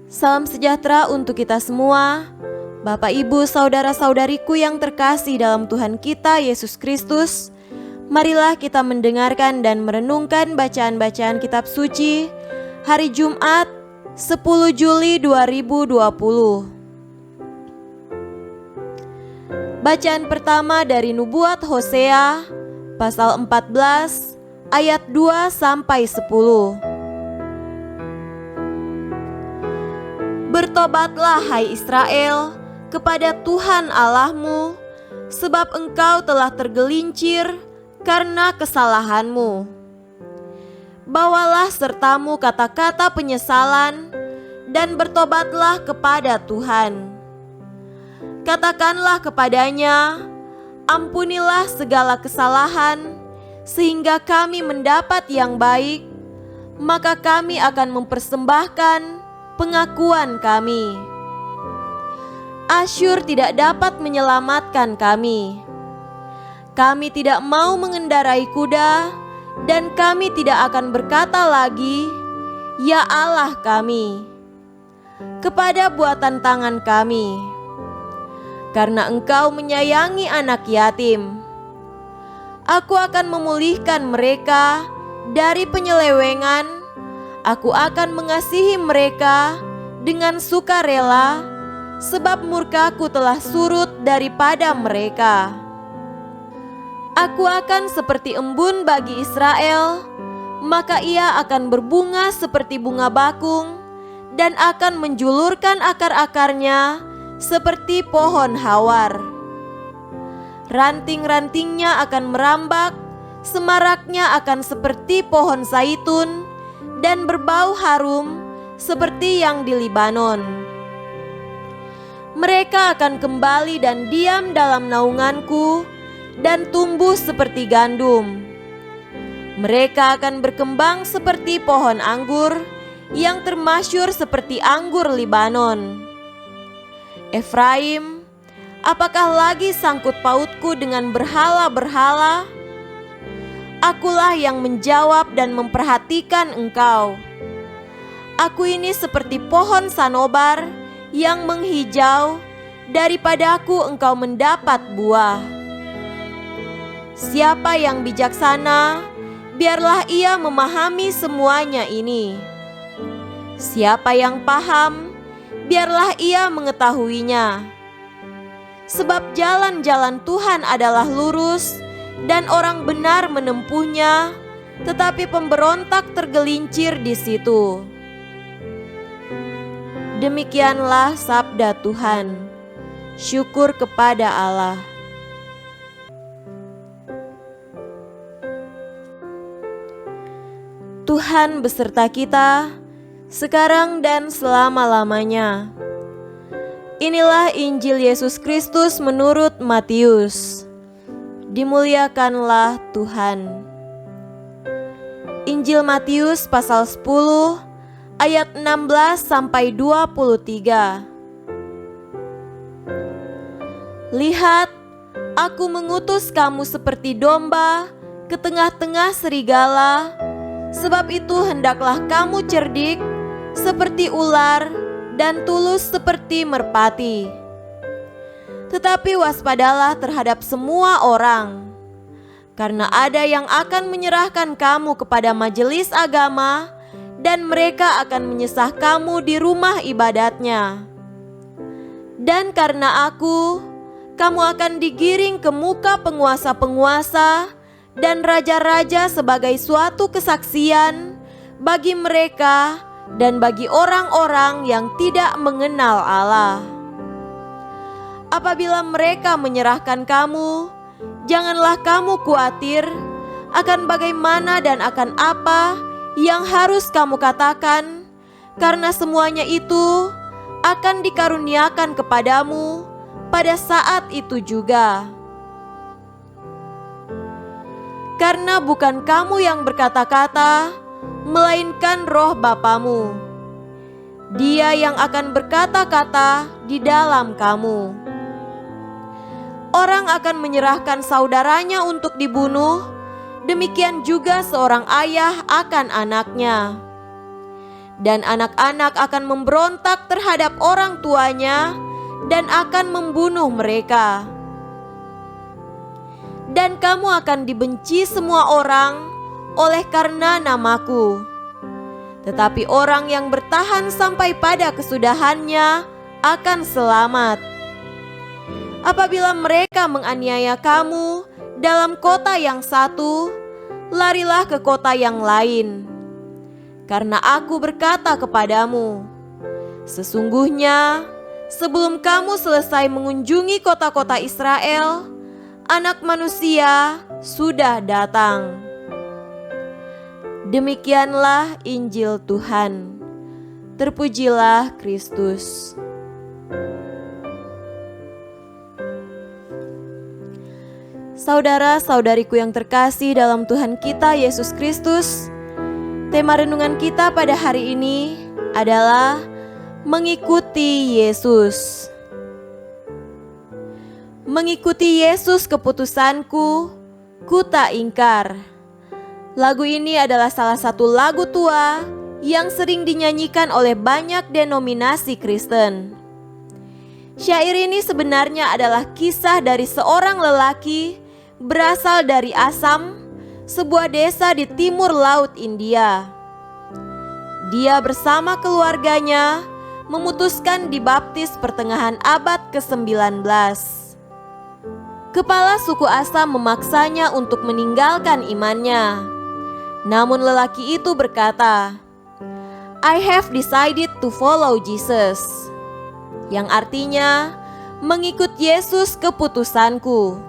Salam sejahtera untuk kita semua, Bapak Ibu saudara-saudariku yang terkasih dalam Tuhan kita Yesus Kristus. Marilah kita mendengarkan dan merenungkan bacaan-bacaan kitab suci hari Jumat 10 Juli 2020. Bacaan pertama dari nubuat Hosea pasal 14 ayat 2 sampai 10. Bertobatlah hai Israel kepada Tuhan Allahmu, sebab engkau telah tergelincir karena kesalahanmu. Bawalah sertamu kata-kata penyesalan dan bertobatlah kepada Tuhan. Katakanlah kepadanya, ampunilah segala kesalahan, sehingga kami mendapat yang baik, maka kami akan mempersembahkan pengakuan kami. Asyur tidak dapat menyelamatkan kami. Kami tidak mau mengendarai kuda, dan kami tidak akan berkata lagi, "Ya Allah kami," kepada buatan tangan kami. Karena Engkau menyayangi anak yatim, Aku akan memulihkan mereka dari penyelewengan. Aku akan mengasihi mereka dengan sukarela, sebab murkaku telah surut daripada mereka. Aku akan seperti embun bagi Israel, maka ia akan berbunga seperti bunga bakung dan akan menjulurkan akar-akarnya seperti pohon hawar. Ranting-rantingnya akan merambak, semaraknya akan seperti pohon zaitun, dan berbau harum seperti yang di Libanon. Mereka akan kembali dan diam dalam naunganku dan tumbuh seperti gandum. Mereka akan berkembang seperti pohon anggur yang termasyur seperti anggur Libanon. Efraim, apakah lagi sangkut pautku dengan berhala-berhala? Akulah yang menjawab dan memperhatikan engkau. Aku ini seperti pohon sanobar yang menghijau, daripadaku engkau mendapat buah. Siapa yang bijaksana, biarlah ia memahami semuanya ini. Siapa yang paham, biarlah ia mengetahuinya. Sebab jalan-jalan Tuhan adalah lurus, dan orang benar menempuhnya, tetapi pemberontak tergelincir di situ. Demikianlah sabda Tuhan. Syukur kepada Allah. Tuhan beserta kita, sekarang dan selama-lamanya. Inilah Injil Yesus Kristus menurut Matius. Dimuliakanlah Tuhan. Injil Matius pasal 10 ayat 16 sampai 23. Lihat, aku mengutus kamu seperti domba ke tengah-tengah serigala, sebab itu hendaklah kamu cerdik seperti ular dan tulus seperti merpati. Tetapi waspadalah terhadap semua orang, karena ada yang akan menyerahkan kamu kepada majelis agama, dan mereka akan menyesah kamu di rumah ibadatnya. Dan karena aku, kamu akan digiring ke muka penguasa-penguasa dan raja-raja sebagai suatu kesaksian bagi mereka dan bagi orang-orang yang tidak mengenal Allah. Apabila mereka menyerahkan kamu, janganlah kamu khawatir akan bagaimana dan akan apa yang harus kamu katakan, karena semuanya itu akan dikaruniakan kepadamu pada saat itu juga. Karena bukan kamu yang berkata-kata, melainkan Roh Bapamu. Dia yang akan berkata-kata di dalam kamu. Orang akan menyerahkan saudaranya untuk dibunuh, demikian juga seorang ayah akan anaknya. dan anak-anak akan memberontak terhadap orang tuanya dan akan membunuh mereka. Dan kamu akan dibenci semua orang oleh karena namaku. Tetapi orang yang bertahan sampai pada kesudahannya akan selamat. Apabila mereka menganiaya kamu dalam kota yang satu, larilah ke kota yang lain. Karena aku berkata kepadamu, sesungguhnya sebelum kamu selesai mengunjungi kota-kota Israel, Anak Manusia sudah datang. Demikianlah Injil Tuhan. Terpujilah Kristus. Saudara-saudariku yang terkasih dalam Tuhan kita Yesus Kristus, tema renungan kita pada hari ini adalah mengikuti Yesus. Mengikuti Yesus keputusanku, ku tak ingkar. Lagu ini adalah salah satu lagu tua yang sering dinyanyikan oleh banyak denominasi Kristen. Syair ini sebenarnya adalah kisah dari seorang lelaki berasal dari Assam, sebuah desa di timur laut India. Dia bersama keluarganya memutuskan dibaptis pertengahan abad ke-19. Kepala suku Assam memaksanya untuk meninggalkan imannya. Namun lelaki itu berkata, "I have decided to follow Jesus," yang artinya mengikut Yesus keputusanku.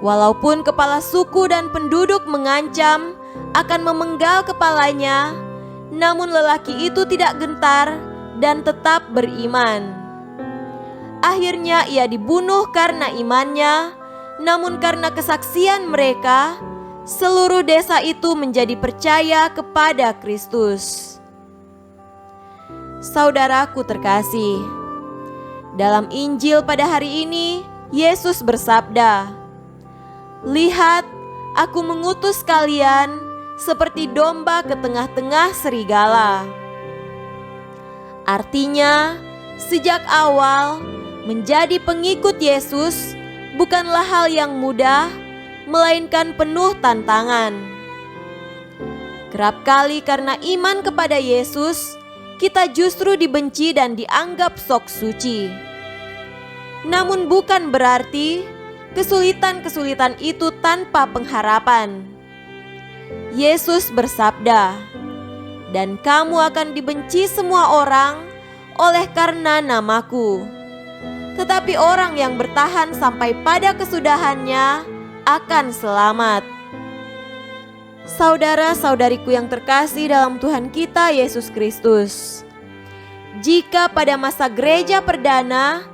Walaupun kepala suku dan penduduk mengancam akan memenggal kepalanya, namun lelaki itu tidak gentar dan tetap beriman. Akhirnya ia dibunuh karena imannya, namun karena kesaksian mereka, seluruh desa itu menjadi percaya kepada Kristus. Saudaraku terkasih, dalam Injil pada hari ini, Yesus bersabda, "Lihat, aku mengutus kalian seperti domba ke tengah-tengah serigala." Artinya, sejak awal menjadi pengikut Yesus bukanlah hal yang mudah, melainkan penuh tantangan. Kerap kali karena iman kepada Yesus, kita justru dibenci dan dianggap sok suci. Namun bukan berarti kesulitan-kesulitan itu tanpa pengharapan. Yesus bersabda, "Dan kamu akan dibenci semua orang oleh karena namaku. Tetapi orang yang bertahan sampai pada kesudahannya akan selamat." Saudara-saudariku yang terkasih dalam Tuhan kita Yesus Kristus, jika pada masa gereja perdana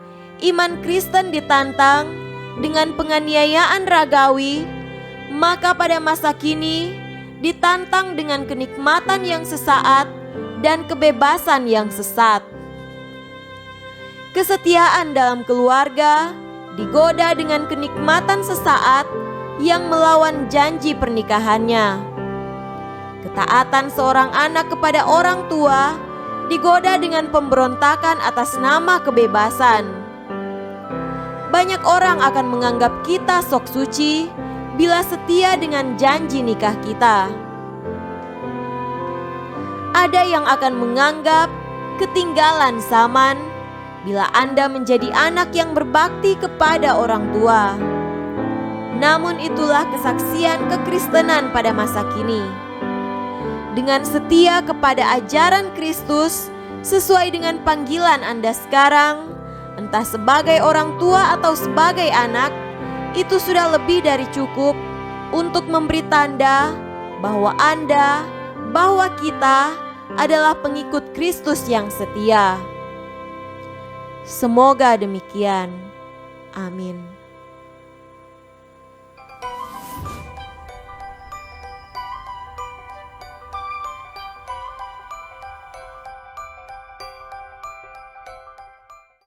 iman Kristen ditantang dengan penganiayaan ragawi, maka pada masa kini ditantang dengan kenikmatan yang sesaat dan kebebasan yang sesat. Kesetiaan dalam keluarga digoda dengan kenikmatan sesaat yang melawan janji pernikahannya. Ketaatan seorang anak kepada orang tua digoda dengan pemberontakan atas nama kebebasan. Banyak orang akan menganggap kita sok suci bila setia dengan janji nikah kita. Ada yang akan menganggap ketinggalan zaman bila Anda menjadi anak yang berbakti kepada orang tua. Namun itulah kesaksian kekristenan pada masa kini. Dengan setia kepada ajaran Kristus sesuai dengan panggilan Anda sekarang, entah sebagai orang tua atau sebagai anak, itu sudah lebih dari cukup untuk memberi tanda bahwa Anda, bahwa kita adalah pengikut Kristus yang setia. Semoga demikian. Amin.